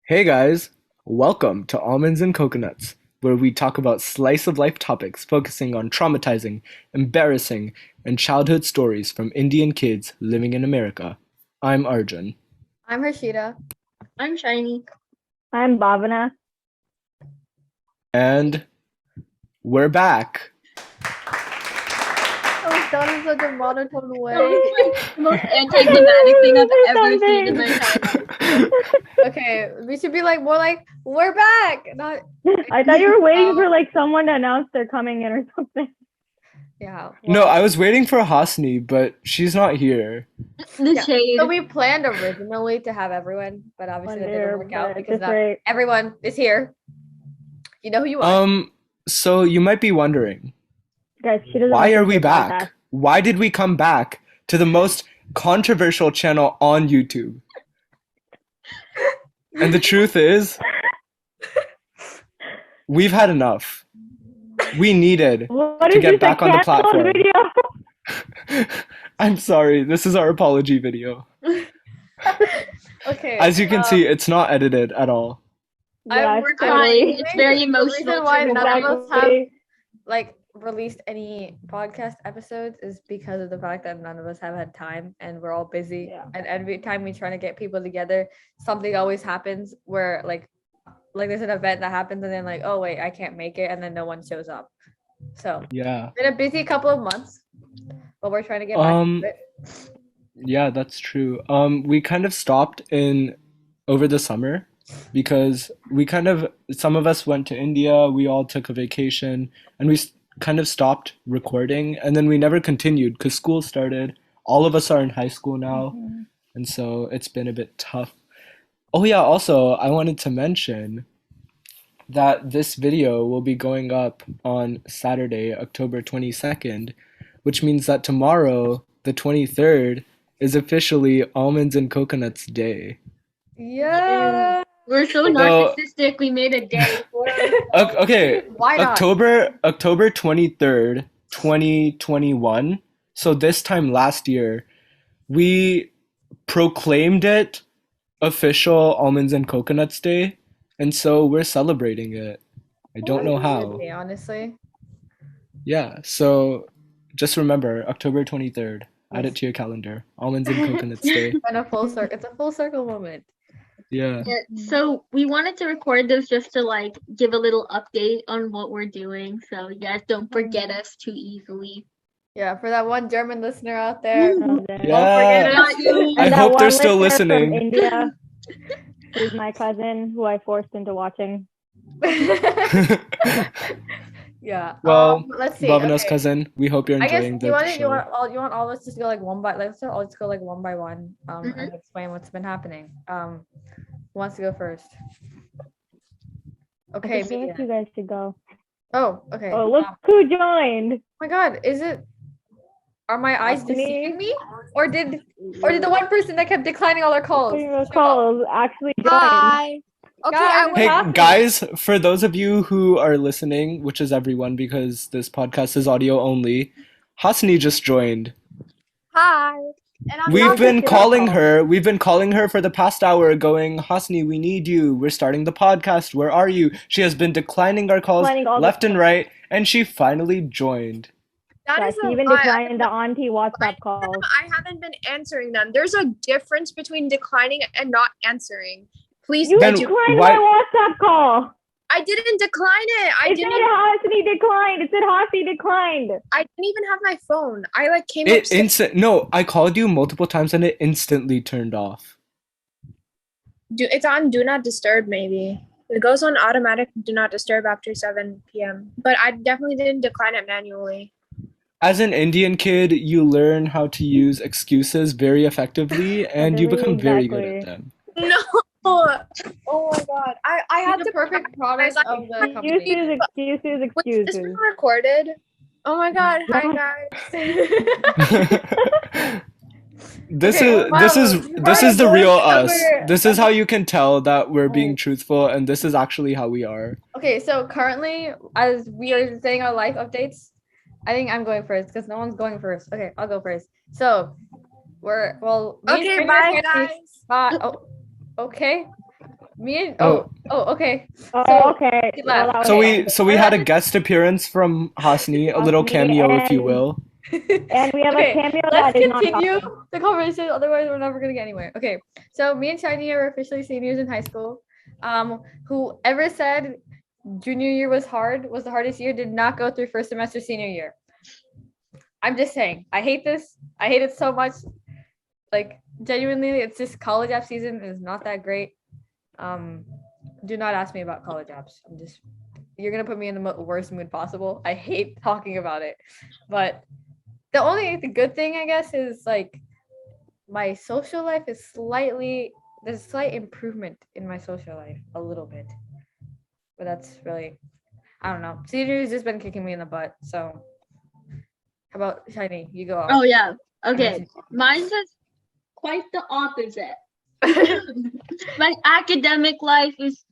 Hey guys, welcome to Almonds and Coconuts, where we talk about slice of life topics focusing on traumatizing, embarrassing, and childhood stories from Indian kids living in America. I'm Arjun. I'm Harshita. I'm Shiny. I'm Bhavana. And we're back. That was done in such a monotone way. The most anticlimactic thing I've ever seen in my entire life. Okay, we should be like more like we're back. Not I thought you were waiting for like someone to announce they're coming in or something. yeah. No, well, I was waiting for Hasni, but she's not here. The yeah. shade. So we planned originally to have everyone, but obviously that didn't work out because not right. everyone is here. You know who you are. So you might be wondering, Guys, she doesn't why listen are to we the back? podcast. Why did we come back to the most controversial channel on YouTube? And the truth is, we've had enough. We needed What to is get this, back a on the canceled platform. video? I'm sorry, this is our apology video. Okay. As you can see, it's not edited at all. Yeah, we're totally. trying. It's very The emotional. reason why none of us have Exactly. like released any podcast episodes is because of the fact that none of us have had time and we're all busy. Yeah. And every time we try to get people together, something always happens where like there's an event that happens and then like, oh wait, I can't make it, and then no one shows up. So Yeah. been a busy couple of months, but we're trying to get back to it. Yeah, that's true. We kind of stopped in over the summer because some of us went to India, we all took a vacation, and kind of stopped recording, and then we never continued because school started. All of us are in high school now, Mhm. and so it's been a bit tough. Oh yeah, also, I wanted to mention that this video will be going up on Saturday, October 22nd, which means that tomorrow, the 23rd, is officially Almonds and Coconuts Day. Yeah. We're so So- narcissistic. We made a day for it. Okay, Why not? October 23rd, 2021. So this time last year, we proclaimed it official Almonds and Coconuts Day, and so we're celebrating it. I don't know how. Should be, honestly. Yeah, so just remember October 23rd. Add it to your calendar. Almonds and Coconuts Day. Been a full circle. It's a full circle moment. Yeah. So we wanted to record this just to like give a little update on what we're doing. So you guys don't forget us too easily. Yeah, for that one German listener out there. Yeah. Not you. And I that hope one they're still listener from listening. India, who's my cousin, who I forced into watching. Yeah. Well, let's see. Bhavana's Okay. cousin, we hope you're I guess enjoying you the want it, show. you want all of us to go like one by let's all just go like one by one Mhm. and explain what's been happening. Who wants to go first? Okay, I feel me like then. you guys should go. Oh, okay. Oh, look who joined. my God, are my eyes Anthony. deceiving me? Or did the one person that kept declining all our calls? Putting the show up? calls actually joined. Hi. Okay, Guys, I Hey, Happy. guys, for those of you who are listening, which is everyone because this podcast is audio only, Hasni just joined. Hi. And I'm We've not been just calling call. her. We've been calling her for the past hour, going, Hasni, we need you. We're starting the podcast. Where are you? She has been declining our calls Declining all the left and right, and she finally joined. That Guys, is she a even lie. declined the auntie WhatsApp calls. I haven't been answering them. There's a difference between declining and not answering. Please, You Then declined why- my WhatsApp call. I didn't decline it. I It said didn't. Hasni declined. It said Hasni declined. I didn't even have my phone. I like came It upstairs. No, I called you multiple times and it instantly turned off. It's on Do Not Disturb. Maybe it goes on automatic Do Not Disturb after 7 p.m. But I definitely didn't decline it manually. As an Indian kid, you learn how to use excuses very effectively and you become very good at Exactly. them. No. Oh my God. I had She's the the perfect product like- of the company. Excuses. Was this being recorded? Oh my God. Hi guys. This Okay, this is the Marlo, real voice us. over. This is how you can tell that we're being Oh. truthful and this is actually how we are. Okay, so currently, as we are saying our life updates, I think I'm going first because no one's going first. Okay, I'll go first. So, me and Okay, Spring are bye here to- guys. Bye. Oh, okay. Me and Oh. okay. Oh, So, okay. he Well, left. that So was we fun. so we had a guest appearance from Hasni, a little Hasni cameo, if you and- will. And we have a Okay, cameo let's that is not continue talking. the conversation. Otherwise, we're never gonna get anywhere. Okay, so me and Shiny are officially seniors in high school. Whoever said junior year was hard, was the hardest year, did not go through first semester senior year. I'm just saying, I hate this. I hate it so much. Like genuinely, it's just college app season is not that great. Do not ask me about college apps. You're gonna put me in the worst mood possible. I hate talking about it, but the good thing I guess is like my social life is there's a slight improvement in my social life a little bit, but that's really, I don't know. Senior's just been kicking me in the butt. So how about Shiny? You go off. Oh yeah. Okay. Mine's just quite the opposite. My academic life is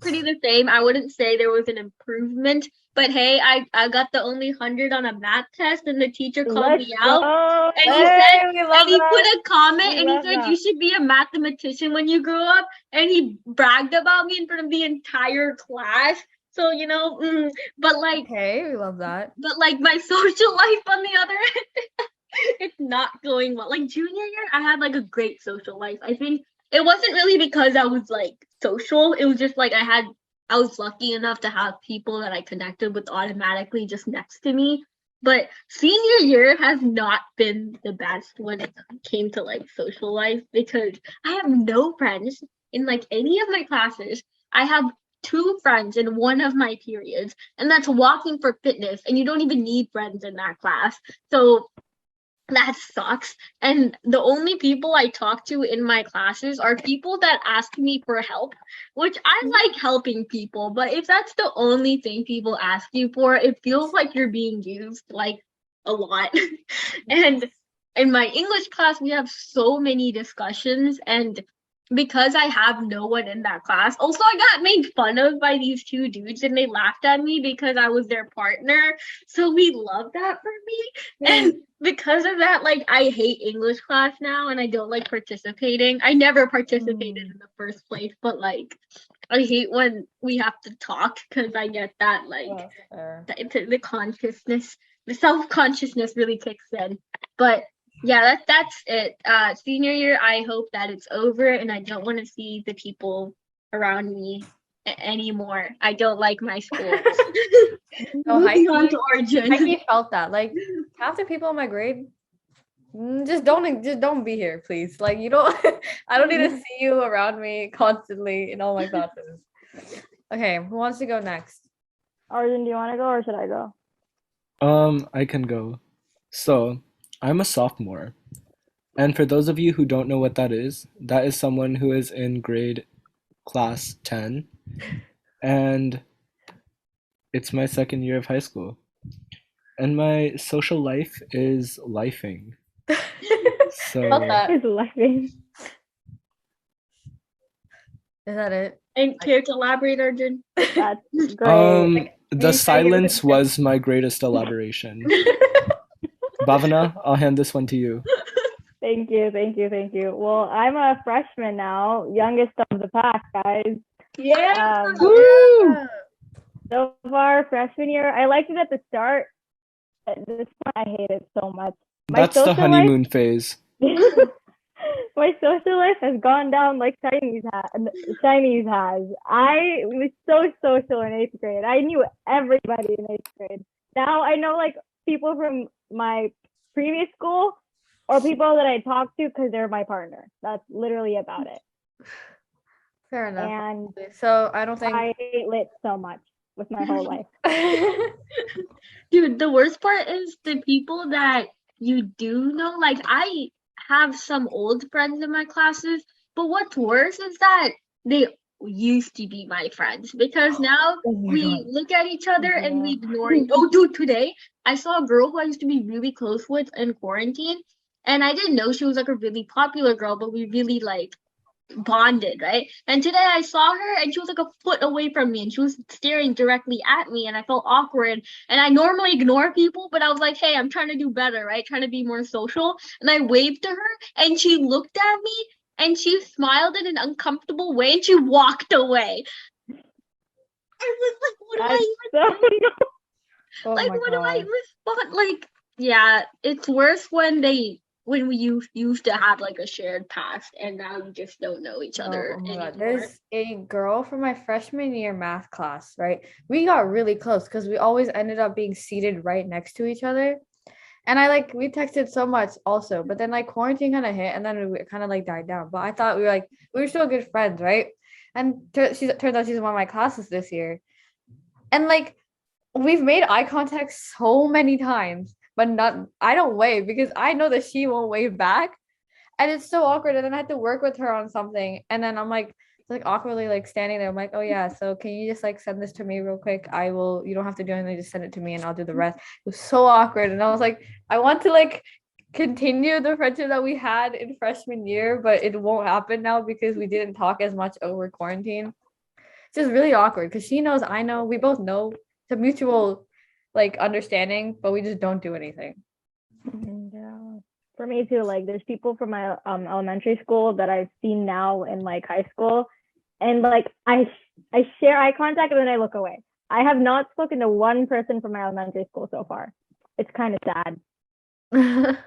pretty the same. I wouldn't say there was an improvement, but hey, I got the only 100 on a math test, and the teacher called Let's me out, go. and he Hey, said, we love and he that. put a comment, We and he love said that. you should be a mathematician when you grow up, and he bragged about me in front of the entire class. So but like, Okay, we love that. but like my social life on the other end, it's not going well. Like junior year, I had like a great social life. I think it wasn't really because I was like social. It was just like I was lucky enough to have people that I connected with automatically just next to me. But senior year has not been the best when it came to like social life because I have no friends in like any of my classes. I have 2 friends in one of my periods, and that's walking for fitness, and you don't even need friends in that class. So that sucks. And the only people I talk to in my classes are people that ask me for help, which I like helping people. But if that's the only thing people ask you for, it feels like you're being used like a lot. And in my English class, we have so many discussions, and because I have no one in that class. Also, I got made fun of by these 2 dudes, and they laughed at me because I was their partner. So we love that for me. And because of that, like I hate English class now, and I don't like participating. I never participated in the first place, but like I hate when we have to talk because I get that like the consciousness, the self-consciousness really kicks in. But yeah, that's it. Senior year, I hope that it's over, and I don't want to see the people around me anymore. I don't like my school. Moving on to Origin. I felt that. Like half the people in my grade just don't be here, please. Like you don't I don't need to see you around me constantly in all my classes. Okay, who wants to go next? Arjun, do you want to go or should I go? I can go. So, I'm a sophomore. And for those of you who don't know what that is someone who is in grade class 10. And it's my second year of high school. And my social life is lifing. So, Felt that. He's laughing. Is that it? And care to elaborate, Arjun? That's great. Like, the you say you're silence was my greatest elaboration. Bhavana, I'll hand this one to you. Thank you. Well, I'm a freshman now, youngest of the pack, guys. Yeah. So far, freshman year, I liked it at the start. At this point, I hate it so much. That's the honeymoon phase. My social life has gone down like Chinese has. I was so social in 8th grade. I knew everybody in 8th grade. Now I know like people from my previous school or people that I talk to because they're my partner. That's literally about it. Fair enough. And so I don't think I hate lit so much with my whole life. Dude, the worst part is the people that you do know. Like, I have some old friends in my classes, but what's worse is that they used to be my friends because now we look at each other and we ignore it. Oh, dude, today I saw a girl who I used to be really close with in quarantine, and I didn't know she was like a really popular girl, but we really like bonded, right? And today I saw her and she was like a foot away from me and she was staring directly at me and I felt awkward. And I normally ignore people, but I was like, hey, I'm trying to do better, right? Trying to be more social. And I waved to her and she looked at me and she smiled in an uncomfortable way and she walked away. I was like, what do I That's even do? Oh Like, my what do I God. respond? Like, yeah, it's worse when we used to have like a shared past and now you just don't know each other Oh my God. anymore. There's a girl from my freshman year math class, right? We got really close because we always ended up being seated right next to each other. And we texted so much also, but then like quarantine kind of hit and then it kind of like died down. But I thought we were still good friends, right? And turns out she's in one of my classes this year. And like we've made eye contact so many times, but I don't wave because I know that she won't wave back. And it's so awkward. And then I had to work with her on something. And then I'm like awkwardly like standing there. I'm like, oh yeah, so can you just like send this to me real quick? You don't have to do anything, just send it to me and I'll do the rest. It was so awkward. And I was like, I want to like continue the friendship that we had in freshman year, but it won't happen now because we didn't talk as much over quarantine. It's just really awkward because she knows, I know, we both know it's a mutual like understanding, but we just don't do anything. Yeah. For me too, like there's people from my elementary school that I've seen now in like high school, and like I share eye contact and then I look away. I have not spoken to one person from my elementary school so far. It's kind of sad.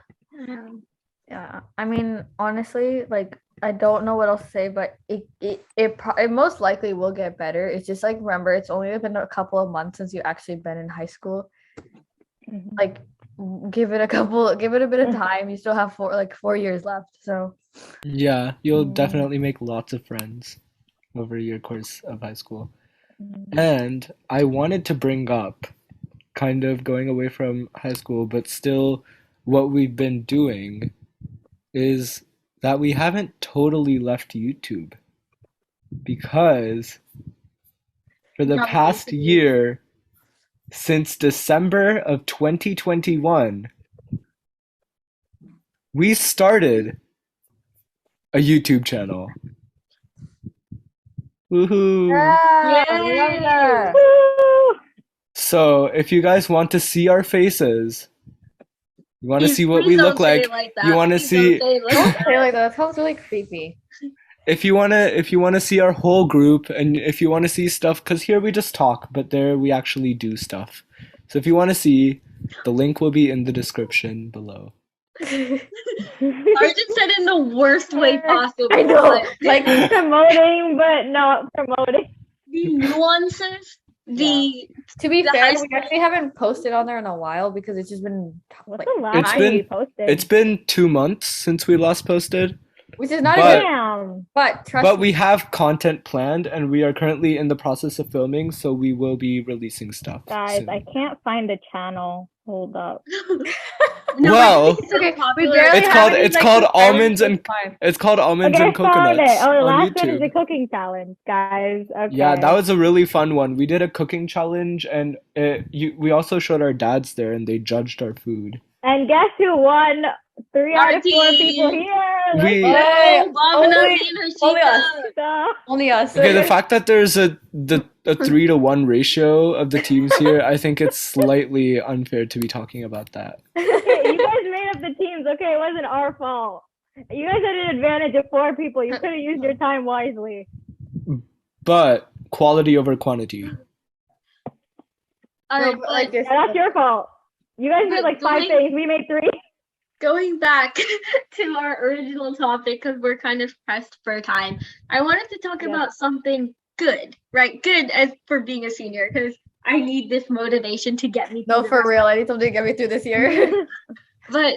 Yeah, I mean, honestly, like I don't know what else to say, but it most likely will get better. It's just like remember, it's only been a couple of months since you actually been in high school. Mhm. Like give it a bit of time. You still have 4 years left. So Yeah, you'll Mm. definitely make lots of friends over your course of high school. Mhm. And I wanted to bring up, kind of going away from high school, but still what we've been doing is that we haven't totally left YouTube because for the Not past liking it. year, since December of 2021, we started a YouTube channel. Woohoo! yeah, I love Yay! that. Woo! So if you guys want to see our faces, you want to see what we Please look don't say like, it like you that. want to Please don't see say it like Don't that. say it like that. That sounds really creepy. if you want to see our whole group, and if you want to see stuff, because here we just talk, but there we actually do stuff. So if you want to see, the link will be in the description below. Arjun said in the worst way possible. I know, Like like Promoting, but not promoting. the nuances, the to be The fair, high we school- actually haven't posted on there in a while because it's just been What's like the last It's time been- we posted? It's been 2 months since we last posted, which is not but- even. Damn. But trust but me, we have content planned, and we are currently in the process of filming, so we will be releasing stuff Guys, soon. I can't find a channel. Hold up. No, Well, I think it's so okay, we popular. barely It's have called- any, it's like, called subscribers, Almonds so and- it's fine. It's called Almonds Okay, and I found it. Coconuts Oh, the on last one is a YouTube. cooking challenge, guys. Okay. Yeah, that was a really fun one. We did a cooking challenge, and we also showed our dads there, and they judged our food. And guess who won? 3 out of 4 Marty. people here. We- Hey, Oh, Bhavana only- and only Harshita. us. Let's Only us. Okay, the fact that there's a 3-to-1 ratio of the teams here, I think it's slightly unfair to be talking about that. Okay, you guys made up the teams. Okay, it wasn't our fault. You guys had an advantage of 4 people. You could have used your time wisely. But quality over quantity. All No, right, but, like, but it's- Yeah, that's your fault. You guys But did like 5 going- things. We made 3. going back to our original topic because we're kind of pressed for time, I wanted to talk Yes. about something good, right? Good as for being a senior because I need this motivation to get me. No, through for the real. I need something to get me through this year. But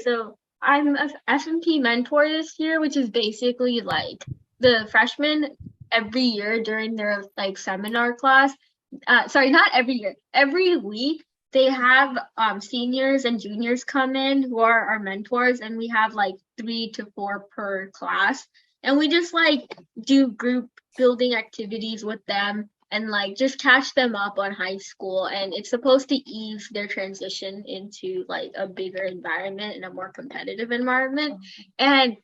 so I'm a FMP mentor this year, which is basically like the freshmen every year during their like seminar class. Sorry, not every year. Every week they have seniors and juniors come in who are our mentors, and we have like 3 to 4 per class, and we just like do group building activities with them and like just catch them up on high school, and it's supposed to ease their transition into like a bigger environment and a more competitive environment. And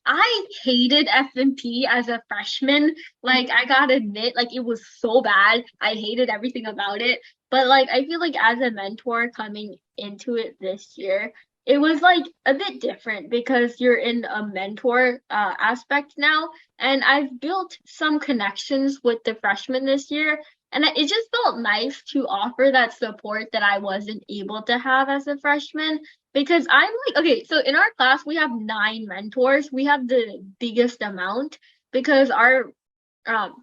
I hated FMP as a freshman. Like I gotta admit, like it was so bad. I hated everything about it. But like I feel like as a mentor coming into it this year, it was like a bit different because you're in a mentor aspect now, and I've built some connections with the freshmen this year, and it just felt nice to offer that support that I wasn't able to have as a freshman. Because I'm like, okay, so in our class we have 9 mentors. We have the biggest amount because our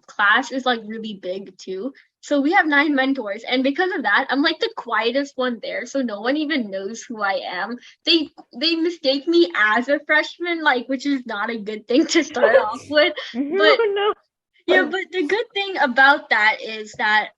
class is like really big too. So we have 9 mentors, and because of that, I'm like the quietest one there. So no one even knows who I am. They mistake me as a freshman, like, which is not a good thing to start off with. But No. yeah, but the good thing about that is that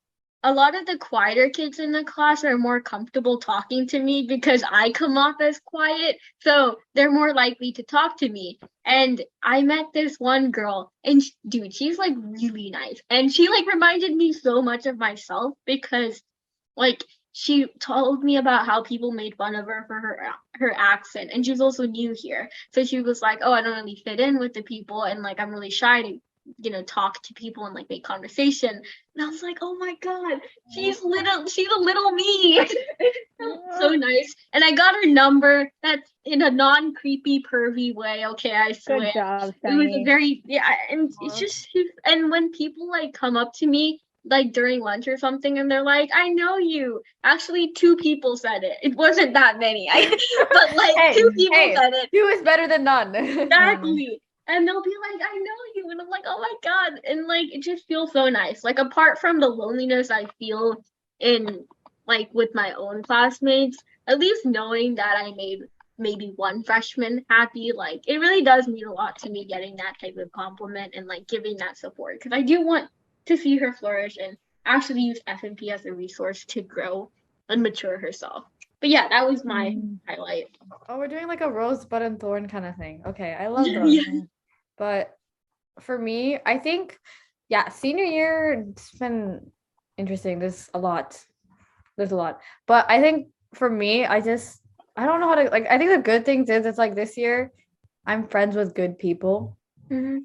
a lot of the quieter kids in the class are more comfortable talking to me because I come off as quiet. So they're more likely to talk to me. And I met this one girl, and dude, she's like really nice. And she like reminded me so much of myself because like she told me about how people made fun of her for her accent, and she's also new here. So she was like, "Oh, I don't really fit in with the people, and like I'm really shy to talk to people and like make conversation." And I was like, oh my god, she's a little me. So nice. And I got her number. That's in a non-creepy pervy way, okay, I swear. Good job, It was a Sunny. very and it's just, and when people like come up to me like during lunch or something and they're like, I know you. Actually 2 people said it. It wasn't that many. But like Hey, 2 people hey. said it. 2 is better than none. Exactly. And they'll be like, I know you. And I'm like, oh my God. And like, it just feels so nice. Like, apart from the loneliness I feel in, like, with my own classmates, at least knowing that I made maybe one freshman happy, like, it really does mean a lot to me getting that type of compliment and, like, giving that support. Because I do want to see her flourish and actually use FNP as a resource to grow and mature herself. But yeah, that was my highlight. Oh, we're doing like a rosebud and thorn kind of thing. Okay, I love Yeah. those. But for me, I think, yeah, senior year, it's been interesting. There's a lot. But I think for me, I don't know how to, like, I think the good things is it's like this year, I'm friends with good people.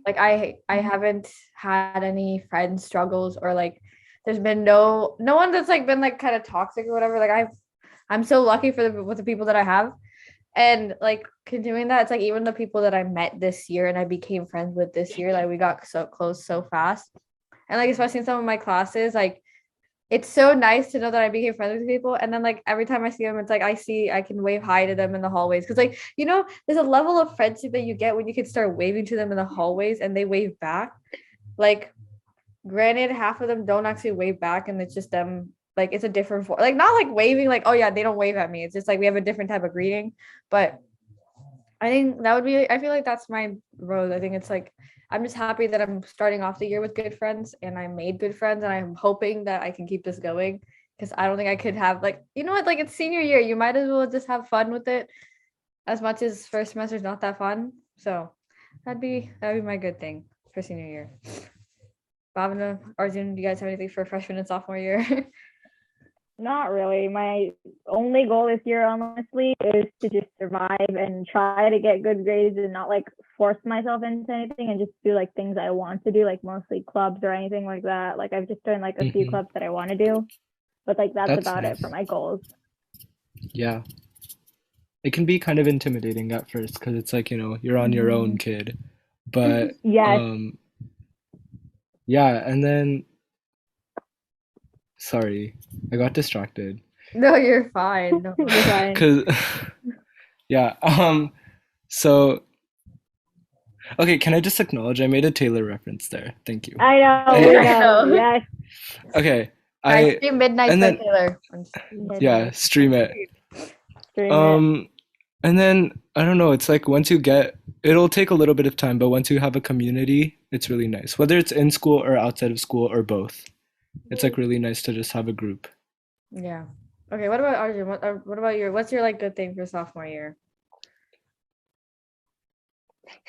Like I haven't had any friend struggles, or like there's been no one that's like been like kind of toxic or whatever. Like I'm so lucky with the people that I have. And like continuing that, it's like even the people that I met this year and I became friends with this year, like we got so close so fast. And like especially in some of my classes, like it's so nice to know that I became friends with people. And then like every time I see them, it's like I can wave hi to them in the hallways. Cause like, there's a level of friendship that you get when you can start waving to them in the hallways and they wave back. Like, granted, half of them don't actually wave back, and it's just them, like it's a different form. Like not like waving, like, oh yeah, they don't wave at me. It's just like we have a different type of greeting. But I think I feel like that's my rose. I think it's like I'm just happy that I'm starting off the year with good friends and I made good friends, and I'm hoping that I can keep this going, because I don't think I could have, like, you know what, like it's senior year, you might as well just have fun with it, as much as first semester is not that fun. So that'd be my good thing for senior year. Bhavna, Arjun, do you guys have anything for freshman and sophomore year? Not really. My only goal this year, honestly, is to just survive and try to get good grades and not like force myself into anything, and just do like things I want to do, like mostly clubs or anything like that. Like I've just done like a few clubs that I want to do, but like that's about it for my goals. Yeah. It can be kind of intimidating at first because it's like, you're on your own, kid. But Yes. yeah, and then sorry, I got distracted. No, you're fine. No. You're fine. Cause yeah, so okay, can I just acknowledge I made a Taylor reference there? Thank you. I know. I know. Yes. Okay, Guys, stream Midnight and by then Taylor. yeah, stream it. Stream it. And then I don't know, it's like it'll take a little bit of time, but once you have a community, it's really nice. Whether it's in school or outside of school or both. It's like really nice to just have a group. Yeah. Okay, what about Arjun? What about what's your like good thing for sophomore year?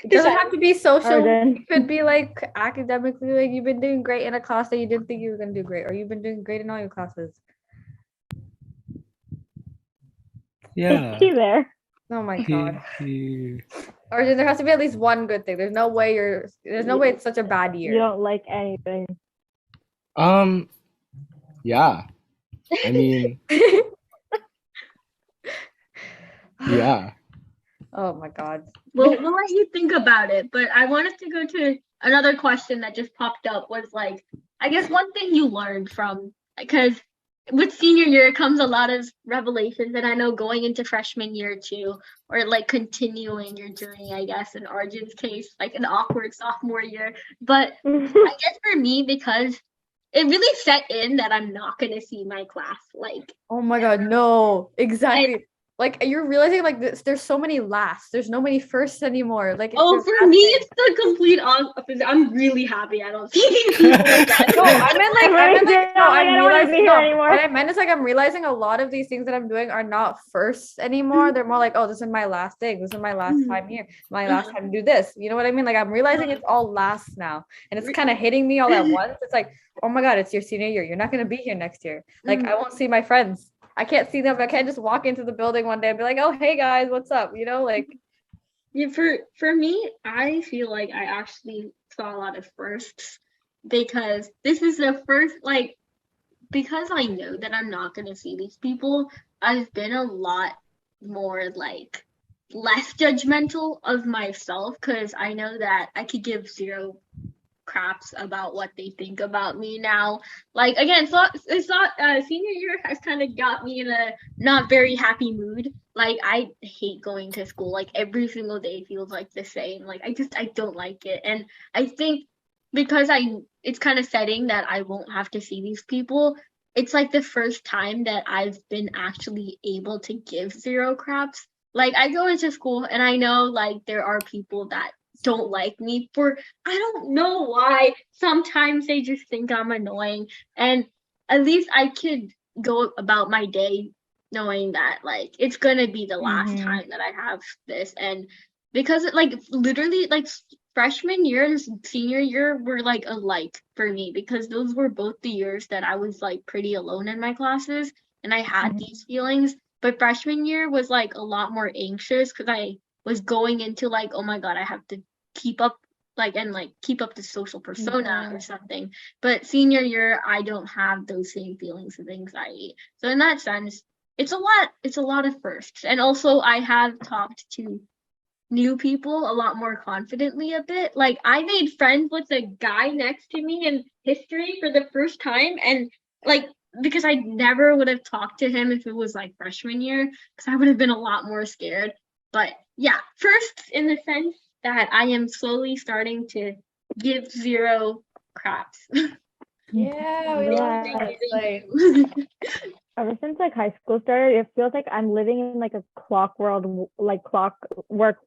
It doesn't have to be social. Arjun. It could be like academically, like you've been doing great in a class that you didn't think you were gonna do great, or you've been doing great in all your classes. Yeah. Is she there? Oh my god. He- Arjun, there has to be at least one good thing. There's no way it's such a bad year. You don't like anything. Yeah. I mean, Yeah. Oh my God. We'll let you think about it, but I wanted to go to another question that just popped up was like, I guess one thing you learned from, because with senior year comes a lot of revelations, and I know going into freshman year too, or like continuing your journey, I guess, in Arjun's case, like an awkward sophomore year. But I guess for me, because it really set in that I'm not gonna see my class, like, Oh my God, no, exactly. Like you're realizing like there's so many lasts. There's no many firsts anymore. Like it's oh, your for last me, thing. it's the complete opposite. I'm really happy I don't see these people again. No, I meant like, no, I I'm don't want to be realizing, here no, anymore. what I meant is like, I'm realizing a lot of these things that I'm doing are not firsts anymore. They're more like, oh, this is my last thing. This is my last time here. My last time to do this. You know what I mean? Like, I'm realizing it's all lasts now. And it's kind of hitting me all at once. It's like, oh my God, it's your senior year. You're not going to be here next year. Like, I won't see my friends. I can't see them. I can't just walk into the building one day and be like, oh, hey guys, what's up? You know, like, Yeah, for me, I feel like I actually saw a lot of firsts because this is the first, like, because I know that I'm not gonna see these people, I've been a lot more like less judgmental of myself because I know that I could give zero craps about what they think about me now. Like again, it's not senior year has kind of got me in a not very happy mood. Like I hate going to school. Like every single day feels like the same. Like I don't like it. And I think because it's kind of setting that I won't have to see these people. It's like the first time that I've been actually able to give zero craps. Like I go into school and I know like there are people that don't like me for I don't know why. Sometimes they just think I'm annoying, and at least I could go about my day knowing that like it's gonna be the last time that I have this. And because it like literally like freshman year and senior year were like alike for me because those were both the years that I was like pretty alone in my classes and I had these feelings. But freshman year was like a lot more anxious because I was going into like, oh my God, I have to keep up keep up the social persona or something. But senior year, I don't have those same feelings of anxiety. So in that sense, it's a lot of firsts. And also I have talked to new people a lot more confidently a bit. Like I made friends with the guy next to me in history for the first time and like because I never would have talked to him if it was like freshman year because I would have been a lot more scared. But yeah, first in the sense that I am slowly starting to give zero craps. yeah, we love Yeah. that. Like, Ever since like high school started, it feels like I'm living in like a clockwork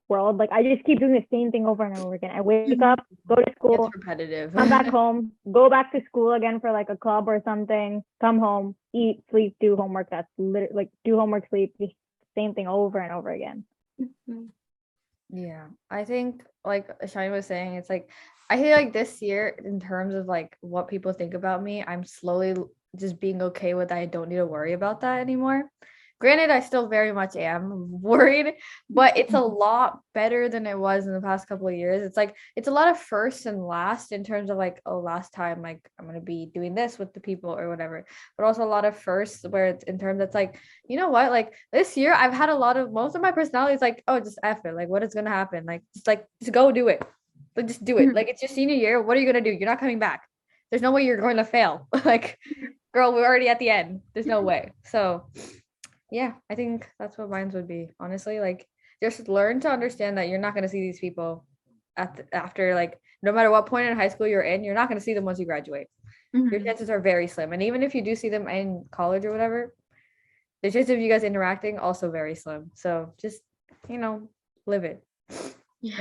world. Like I just keep doing the same thing over and over again. I wake up, go to school, it's repetitive. come back home, go back to school again for like a club or something, come home, eat, sleep, do homework. That's literally like do homework, sleep, just same thing over and over again. Yeah, I think like Shani was saying, it's like I feel like this year in terms of like what people think about me, I'm slowly just being okay with I don't need to worry about that anymore. Granted, I still very much am worried, but it's a lot better than it was in the past couple of years. It's like it's a lot of first and last in terms of like, oh, last time like I'm gonna be doing this with the people or whatever, but also a lot of firsts where it's in terms that's like, you know what, like this year I've had a lot of most of my personality is like, oh, just F it, like what is gonna happen? Like just go do it. Like just do it. Like it's your senior year. What are you gonna do? You're not coming back. There's no way you're going to fail. Like, girl, we're already at the end. There's no way. So yeah, I think that's what mine would be. Honestly, like just learn to understand that you're not gonna see these people after like no matter what point in high school you're in, you're not gonna see them once you graduate. Your chances are very slim. And even if you do see them in college or whatever, the chances of you guys interacting also very slim. So just, live it.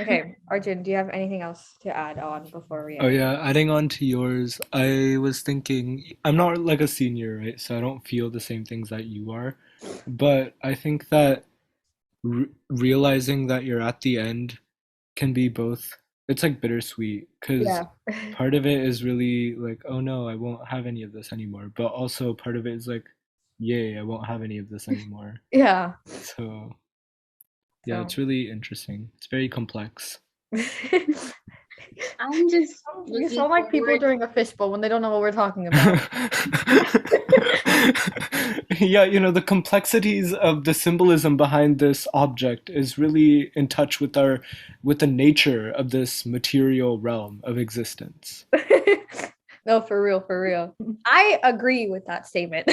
Okay, Arjun, do you have anything else to add on before we Oh end? yeah, adding on to yours, I was thinking I'm not like a senior, right? So I don't feel the same things that you are. But I think that realizing that you're at the end can be both, it's like bittersweet because Yeah. part of it is really like, oh no, I won't have any of this anymore. But also part of it is like, yay, I won't have any of this anymore. Yeah. So yeah, So it's really interesting. It's very complex. I'm just you looking sound like people forward. during a fishbowl when they don't know what we're talking about. Yeah, the complexities of the symbolism behind this object is really in touch with the nature of this material realm of existence. No, for real, for real. I agree with that statement.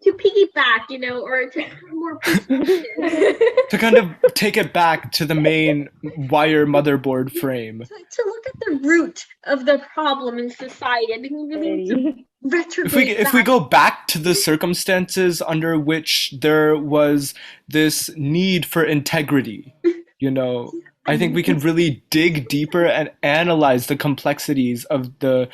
To piggyback, or to have more perspective. To kind of take it back to the main wire motherboard frame. To look at the root of the problem in society, I think we really need to Lady. retrograde If we back. go back to the circumstances under which there was this need for integrity, I think we can really dig deeper and analyze the complexities of the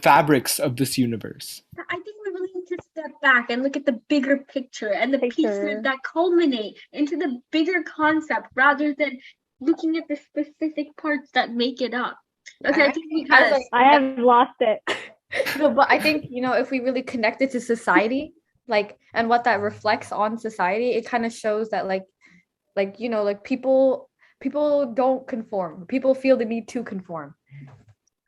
fabrics of this universe. I think we really need to step back and look at the bigger picture and the pieces that culminate into the bigger concept rather than looking at the specific parts that make it up. Okay, I think because I have lost it. No, but I think, if we really connect it to society, and what that reflects on society, it kind of shows that people don't conform. People feel the need to conform.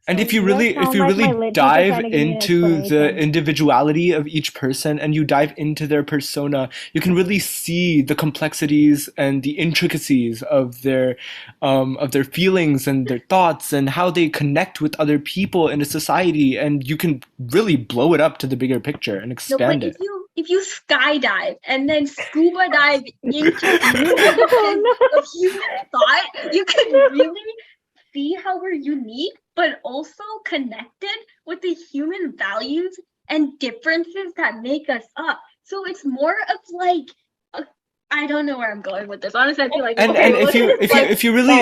And if you you really sound like my really lit teacher dive trying to give me an into the explanation. individuality of each person and you dive into their persona, you can really see the complexities and the intricacies of their feelings and their thoughts and how they connect with other people in a society, and you can really blow it up to the bigger picture and no, expand but it. if you skydive and then scuba dive into the of human thought, you can really see how we're unique, but also connected with the human values and differences that make us up. So it's more of I don't know where I'm going with this. Honestly, I feel like And if you really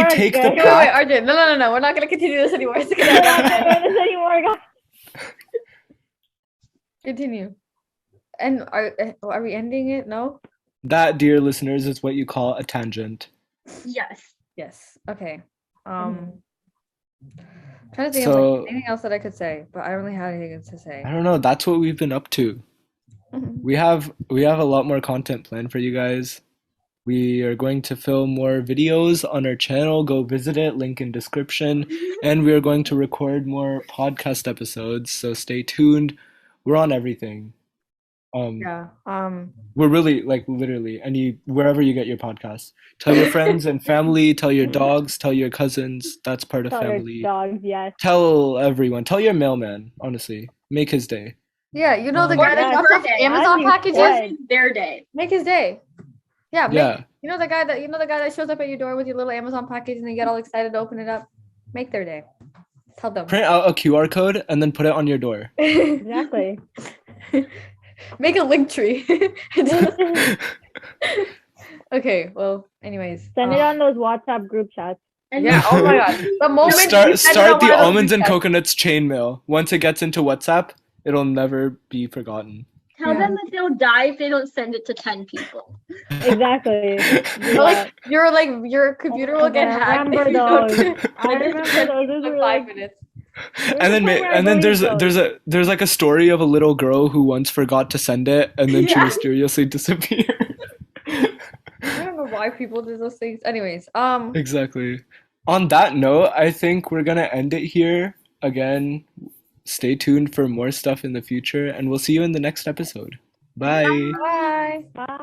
we're take the good. Wait, path, Arjun, no, we're not gonna continue this anymore. We're not gonna do this anymore, guys. Continue. And are we ending it? No? that, dear listeners, is what you call a tangent. yes. Yes. Okay. Mhm. Trying to think So- of anything else that I could say, but I don't really have anything to say. I don't know. That's what we've been up to. We have a lot more content planned for you guys. We are going to film more videos on our channel. Go visit it, link in description. And we are going to record more podcast episodes, so stay tuned. We're on everything. Yeah. We're really literally wherever you get your podcasts. Tell your friends and family, tell your dogs, tell your cousins. That's part of Tell your family. dogs, yes. Tell everyone. Tell your mailman, honestly. Make his day. Yeah, the Or guy that his drops off birthday. Amazon As you packages. said. Their day. Make his day. Yeah, Yeah. the guy that shows up at your door with your little Amazon package and you get all excited to open it up. Make their day. Tell them. Print out a QR code and then put it on your door. Exactly. Make a link tree. Okay, well, anyways. Send it on those WhatsApp group chats. And Yeah, oh my god. The moment you send it Start on the one of those almonds and group chats- coconuts chain mail. Once it gets into WhatsApp, it'll never be forgotten. tell Yeah. them that they'll die if they don't send it to 10 people. Exactly. But, your computer will get I hacked. remember if you don't those. send I it to remember 10 those. people Those in were 5 like, minutes. And then there's like a story of a little girl who once forgot to send it and then she Yeah. mysteriously disappeared. I don't know why people do those things. Anyways, Exactly. On that note, I think we're gonna end it here. Again, stay tuned for more stuff in the future, and we'll see you in the next episode. Bye. bye. bye.